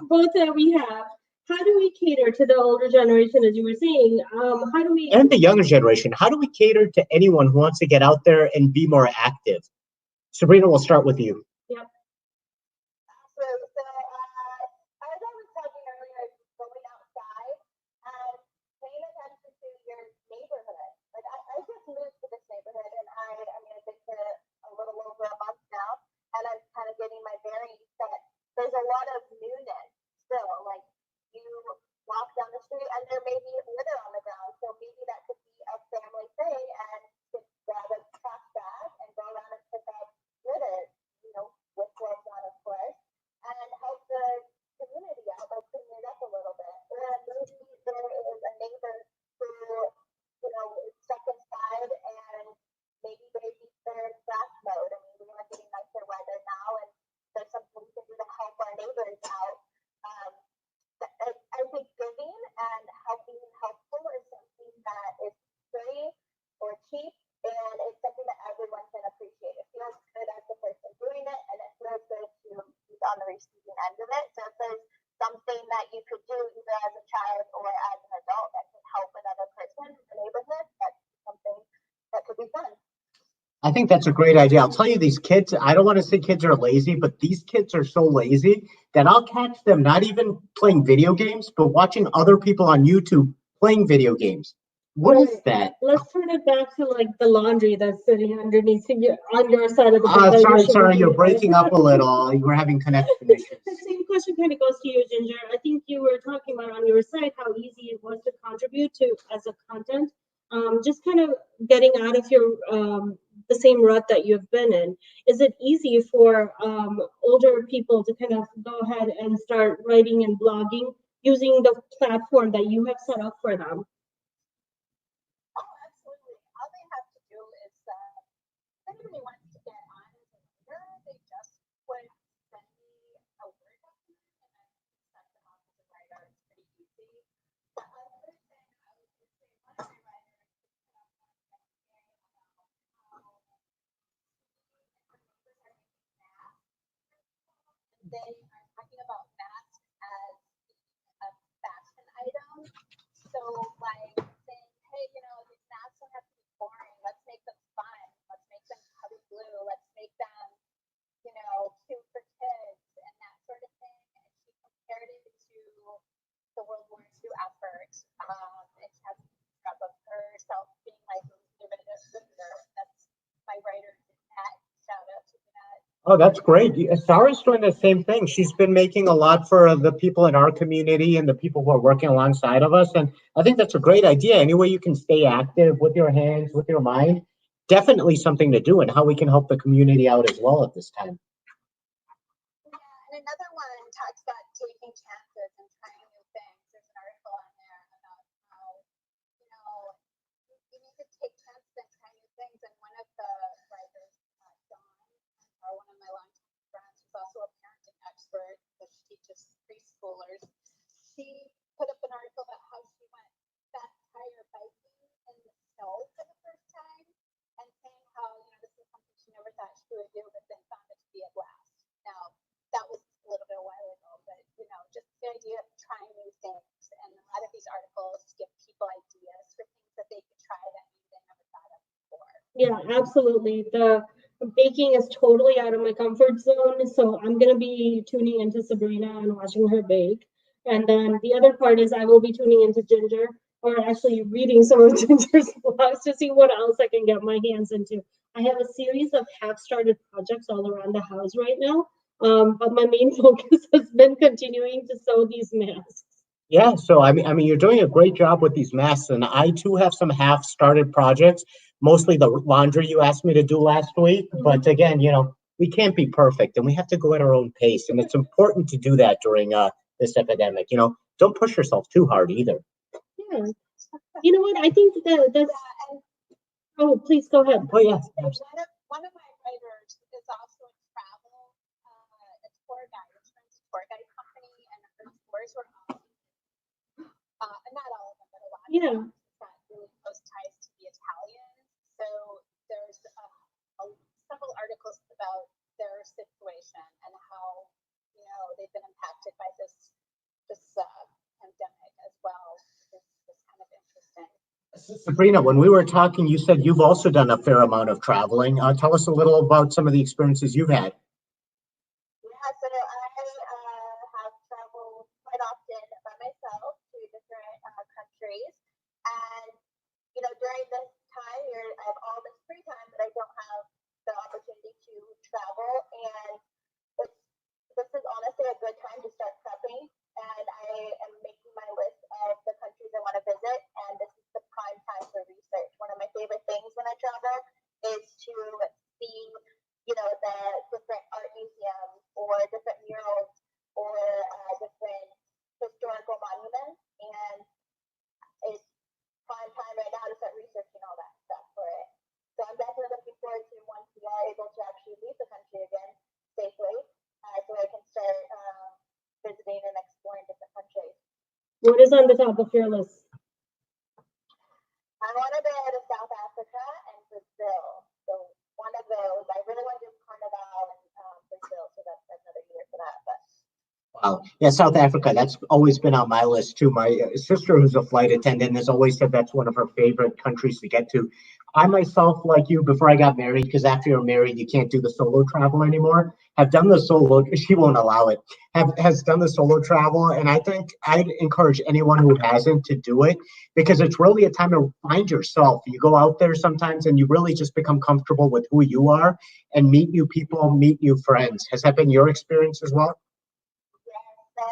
both that we have, how do we cater to the older generation, as you were saying? How do we? and the younger generation, how do we cater to anyone who wants to get out there and be more active? Sabrina, we'll start with you. Yep. So, as I was talking earlier, going outside and paying attention to your neighborhood. Like I just moved to this neighborhood, and I mean, I've been here a little over a month now, and I'm kind of getting my bearings. But there's a lot of newness still. Like you walk down the street, and there may be litter on the ground, so maybe that could be a family thing, and just grab a trash bag and go around and pick up litter, with gloves on, of course, and help the community out by cleaning it up a little bit. Or maybe there is a neighbor who, is stuck inside and maybe they need their grass mowed. I mean, we are getting nicer weather now, and there's something we can do to help our neighbors out. Um, I think giving and helping helpful is something that is free or cheap, and it's something that everyone can appreciate. It feels good as the person doing it, and it feels good to be on the receiving end of it. So if there's something that you could do either as a child or as an adult that can help another person in the neighborhood, that's something that could be fun. I think that's a great idea. I'll tell you, these kids, I don't want to say kids are lazy, but these kids are so lazy that I'll catch them not even playing video games, but watching other people on YouTube playing video games. What is that? Let's turn it back to like the laundry that's sitting underneath you on your side of the bed. that Sorry, shouldn't you're be breaking there. up a little. We're having connection issues. The same question kind of goes to you, Ginger. I think you were talking about on your side how easy it was to contribute to as a content. Just kind of getting out of your the same rut that you've been in. Is it easy for older people to kind of go ahead and start writing and blogging using the platform that you have set up for them? Oh, absolutely. All they have to do is, if anybody wants to get on as a writer, they just would send me a Word document and I can send them off as a writer. It's pretty easy. The other thing I was going to say, one of my writers is put up one yesterday about how neighbors are making masks. And they are talking about masks as a fashion item. So, like saying, hey, these masks don't have to be boring. Let's make them fun. Let's make them color blue. Let's make them, cute for kids and that sort of thing. And she compared it to the World War II effort. And she has a picture of herself being like, give it a finger. That's my writer, Jeanette. Shout out to Jeanette. Oh, that's great. Sarah's doing the same thing. She's been making a lot for the people in our community and the people who are working alongside of us. And I think that's a great idea. Any way you can stay active with your hands, with your mind, definitely something to do, and how we can help the community out as well at this time. Yeah, and another one talks about taking chances and trying new things. There's an article on there about how, you need to take chances and try new things. And one of the writers, Dawn, or one of my longtime friends, who's also a parenting expert because she teaches preschoolers, she put up an article about how she went fat tire biking in the snow for the first time and saying how, this is something she never thought she would do, but then found it to be a blast. Now, that was a little bit a while ago, Yeah, absolutely. The baking is totally out of my comfort zone, so I'm gonna be tuning into Sabrina and watching her bake. And then the other part is I will be tuning into Ginger, or actually reading some of Ginger's blogs to see what else I can get my hands into. I have a series of half-started projects all around the house right now, but my main focus has been continuing to sew these masks. Yeah, so I mean, you're doing a great job with these masks, and I too have some half-started projects. Mostly the laundry you asked me to do last week, but again, we can't be perfect, and we have to go at our own pace, and it's important to do that during this epidemic. Don't push yourself too hard either. Yeah. You know what? I think that's. Oh, please go ahead. Oh yeah. One of my writers is also in travel. A tour guide. She runs a tour guide company, and her tours were all, not all of them, but a lot. Yeah. Of them got really close ties to the Italians. So there's several articles about their situation and how they've been impacted by this pandemic as well. It's kind of interesting. Sabrina, when we were talking, you said you've also done a fair amount of traveling. Tell us a little about some of the experiences you've had. Yeah, so I have traveled quite often by myself to different countries, and during this time, I have all this free time, but I don't have the opportunity to travel, and this is honestly a good time to start prepping. And I am making my list of the countries I want to visit, and this is the prime time for research. One of my favorite things when I travel is to see, the different art museums or different murals or different historical monuments, and it's prime time right now to start researching all that stuff for it. So I'm definitely looking forward to once we are able to actually leave the country again safely, so I can start visiting and exploring different countries. What is on the top of your list? I want to go to South Africa and Brazil. So one of those, I really want to do Carnival in Brazil, so that's another year for that. But Wow. Yeah, South Africa, that's always been on my list too. My sister, who's a flight attendant, has always said that's one of her favorite countries to get to. I myself, like you, before I got married, because after you're married, you can't do the solo travel anymore, have done the solo, she won't allow it, has done the solo travel. And I think I'd encourage anyone who hasn't to do it, because it's really a time to find yourself. You go out there sometimes and you really just become comfortable with who you are and meet new people, meet new friends. Has that been your experience as well? so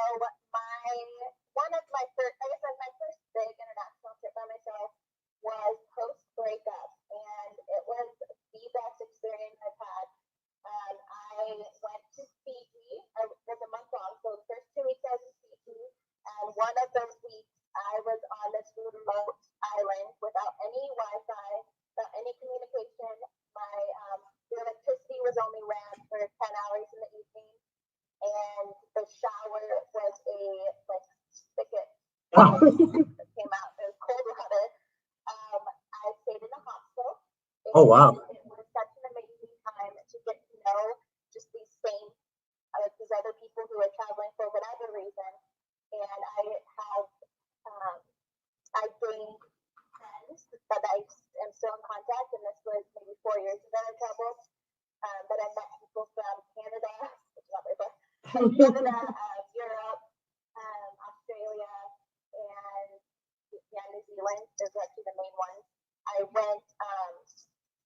one of my first, I guess my first big international trip by myself was post breakup, and it was the best experience I've had. I went to Fiji. It was a month long, so the first 2 weeks I was in Fiji, and one of those weeks I was on this remote island without any Wi-Fi, without any communication. The electricity was only ran for 10 hours in the evening, and the shower was a spigot that came out. It was cold water. I stayed in a hostel. Oh, wow. It was such an amazing time to get to know just these these other people who are traveling for whatever reason. And I gained friends that I am still in contact, and this was maybe 4 years ago I traveled. But I met people from Canada, which is not very far, Canada, Europe, Australia, and New Zealand. Those are actually the main ones. I went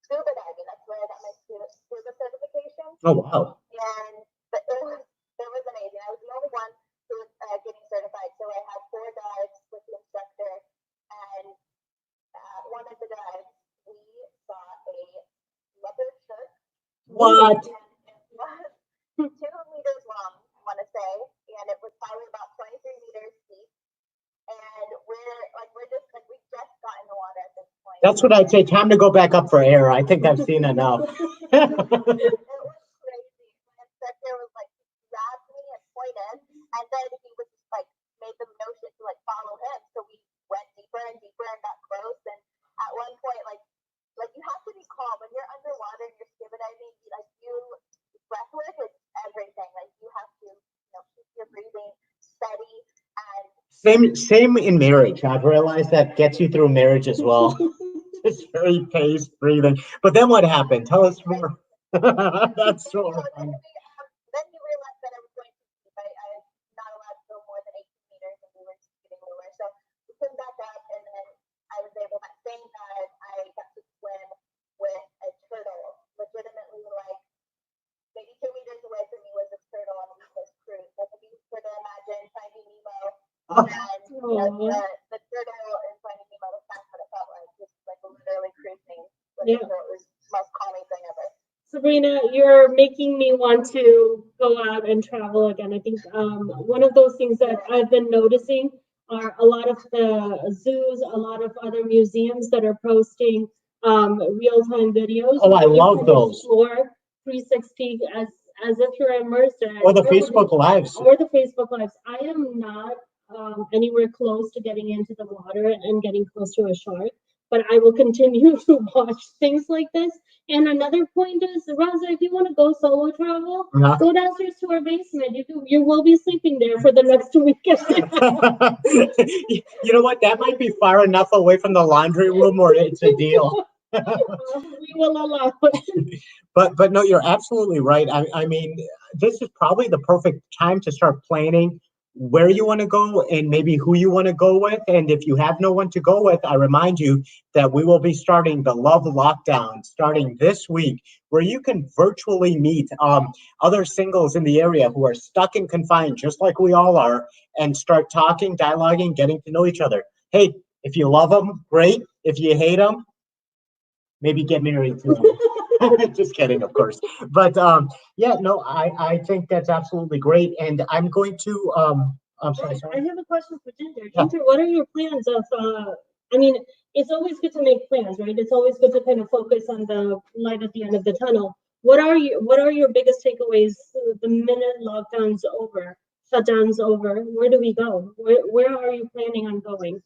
scuba diving. That's where I got my scuba certification. Oh, wow. And it was amazing. I was the only one who was getting certified. So I had 4 dives with the instructor, and one of the dives, we saw a leopard shark. What? And it was 2 meters long, I want to say, and it was probably about 23 meters deep. And we just got in the water at this point. That's what I'd say. Time to go back up for air. I think I've seen enough. It was crazy. My instructor was he grabbed me and pointed, and then he was just made the motion to follow him. So we went deeper and deeper and got close. And at one point, you have to be calm when you're underwater and you're scuba diving. Breath work is everything. You have to, keep your breathing steady and. Same in marriage. I've realized that gets you through marriage as well. It's very paced, breathing. But then what happened? Tell us more. That's so fun. Then you realize that I was going to sleep. I'm not allowed to go more than 18 meters, and we were just getting nowhere. So we came back up, and then I was able, that same time, I got to swim with a turtle. Legitimately, like, maybe 2 meters away from me was a turtle on the East Cruise. Like, if you sort of imagine Finding Nemo, and the turtle in Finding Nemo, that's what it felt like. Just like literally cruising. Like, Yeah. so it was the most calming thing ever. Sabrina, you're making me want to go out and travel again. I think one of those things that I've been noticing are a lot of the zoos, a lot of other museums that are posting real-time videos. Oh, I where you love can those. Explore 360 as if you're immersed in it. Or the Facebook Lives. Or the Facebook Lives. I am not anywhere close to getting into the water and getting close to a shark, but I will continue to watch things like this. And another point is, Raza, if you want to go solo travel, Uh-huh. go downstairs to our basement. You will be sleeping there for the next weekend. You know what? That might be far enough away from the laundry room where it's a deal. We will allow it. But no, you're absolutely right. I mean, this is probably the perfect time to start planning where you want to go and maybe who you want to go with. And if you have no one to go with, I remind you that we will be starting the Love Lockdown starting this week, where you can virtually meet other singles in the area who are stuck and confined, just like we all are, and start talking, dialoguing, getting to know each other. Hey, if you love them, great. If you hate them, maybe get married to them. Just kidding, of course. But yeah, no, I think that's absolutely great. And I'm going to I'm sorry. I have a question for Ginger. Yeah. Ginger, what are your plans of I mean, it's always good to make plans, right? It's always good to kind of focus on the light at the end of the tunnel. What are your biggest takeaways the minute lockdown's over, shutdown's over? Where do we go? Where are you planning on going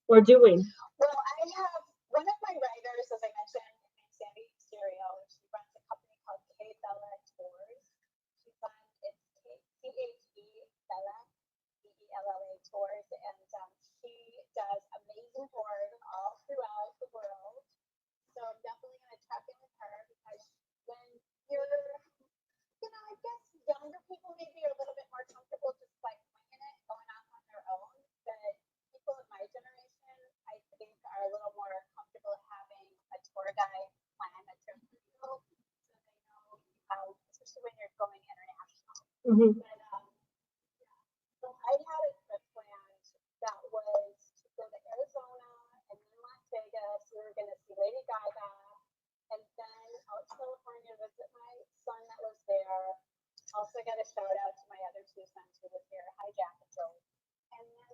or doing? Well, I have one of my writers, as I mentioned, named Sandy Stereo. She runs a company called Bella Tours. She runs it's Bella, Bella Tours, and she does amazing tours all throughout the world. So I'm definitely going to check in with her because when you're, I guess younger people maybe are a little bit more comfortable just like winging it, going off on their own. But people in my generation, I think, are a little more comfortable having a tour guide plan a trip for you, so they know how, especially when you're going international. Mm-hmm. But yeah. So I had a trip planned that was to go to Arizona and then Las Vegas. We were going to see Lady Gaga, and then out to California visit my son that was there. Also got a shout out to my other two sons who live here. Hi, Jack and Joe. And then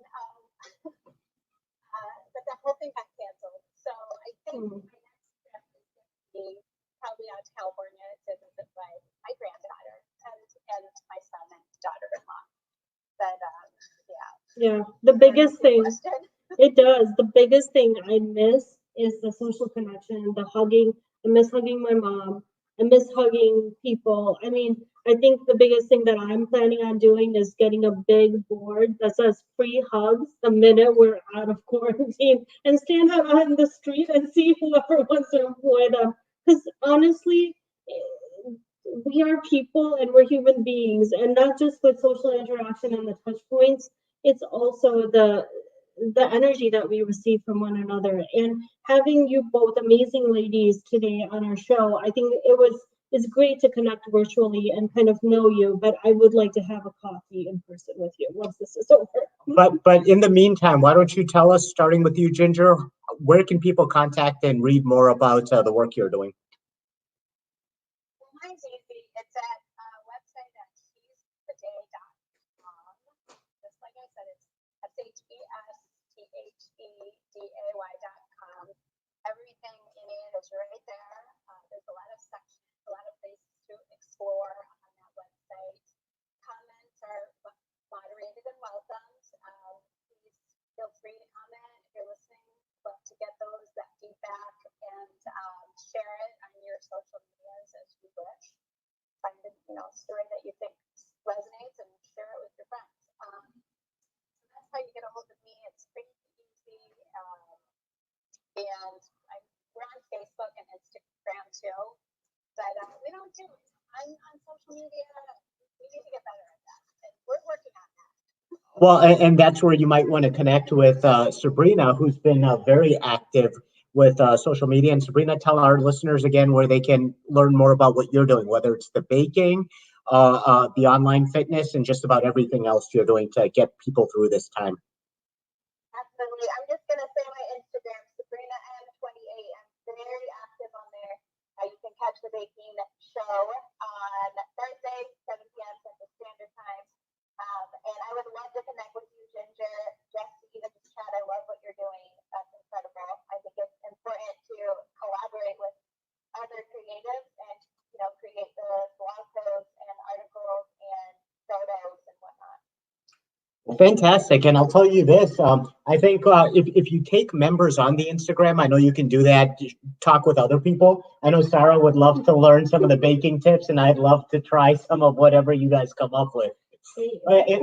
but that whole thing got canceled. So I think my next trip is going to be probably out to California to visit my granddaughter and my son and daughter-in-law. But Yeah, the biggest thing, it does. The biggest thing I miss is the social connection, the hugging. I miss hugging my mom. I miss hugging people. I mean, I think the biggest thing that I'm planning on doing is getting a big board that says free hugs the minute we're out of quarantine and stand out on the street and see whoever wants to employ them. Because honestly, we are people and we're human beings, and not just with social interaction and the touch points, it's also the energy that we receive from one another. And having you both amazing ladies today on our show, I think it's great to connect virtually and kind of know you, but I would like to have a coffee in person with you once this is over. But in the meantime, why don't you tell us, starting with you, Ginger, where can people contact and read more about the work you're doing? well, mine's easy. It's at website at shestoday.com. Just like I said, it's SHESTHEDAY.com. Everything in it is right there. There's a lot of sections, a lot of places to explore on that website. Comments are moderated and welcomed. Please feel free to comment if you're listening. Love to get that feedback and share it on your social medias as you wish. Find a story that you think resonates and share it with your friends. So that's how you get a hold of me. It's pretty easy. And I'm we're on Facebook and Instagram too, but we don't do it on social media. We need to get better at that, and we're working on that. Well, and that's where you might want to connect with Sabrina, who's been very active with social media. And Sabrina, tell our listeners again where they can learn more about what you're doing, whether it's the baking, the online fitness, and just about everything else you're doing to get people through this time. Absolutely. I'm just going to say my Instagram, Sabrina M28. I'm very active on there. You can catch the baking show on Thursday, 7 p.m. Central Standard Time. And I would love to connect with you, Ginger, Jesse, even just chat. I love what you're doing. That's incredible. I think it's important to collaborate with other creatives and, create the blog posts and articles and photos and whatnot. Well, fantastic. And I'll tell you this, I think if you take members on the Instagram, I know you can do that, talk with other people. I know Sarah would love to learn some of the baking tips, and I'd love to try some of whatever you guys come up with.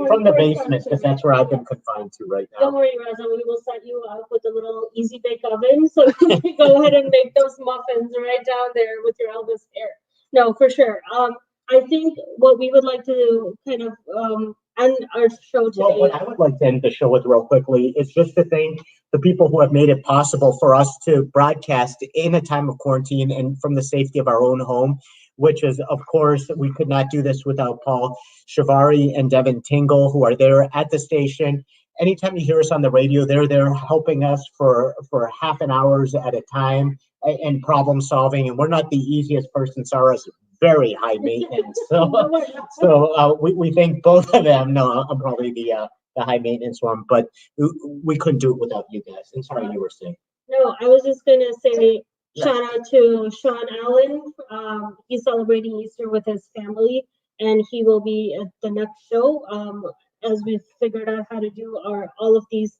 From the basement, because that's where I've been confined to right now. Don't worry, Raza, we will set you up with a little easy bake oven, so you can go ahead and make those muffins right down there with your Elvis hair. No, for sure. I think what we would like to kind of end our show today. Well, what I would like to end the show with real quickly is just to thank the people who have made it possible for us to broadcast in a time of quarantine and from the safety of our own home, which is, of course, we could not do this without Paul Shivari and Devin Tingle, who are there at the station. Anytime you hear us on the radio, they're there helping us for half an hour at a time and problem solving. And we're not the easiest person. Sarah's very high maintenance. So we thank both of them. No, I'm probably the high maintenance one, but we couldn't do it without you guys. And sorry, you were saying. No, I was just going to say, shout out to Sean Allen. He's celebrating Easter with his family, and he will be at the next show as we've figured out how to do all of these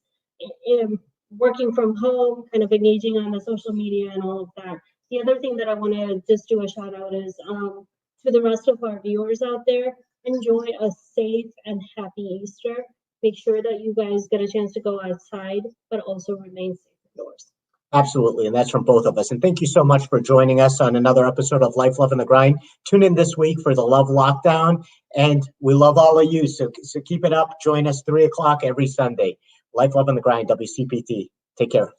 working from home, kind of engaging on the social media and all of that. The other thing that I want to just do a shout out is to the rest of our viewers out there, enjoy a safe and happy Easter. Make sure that you guys get a chance to go outside, but also remain safe indoors. Absolutely, and that's from both of us. And thank you so much for joining us on another episode of Life, Love, and the Grind. Tune in this week for the Love Lockdown, and we love all of you. So keep it up. Join us 3 o'clock every Sunday. Life, Love, and the Grind, WCPT. Take care.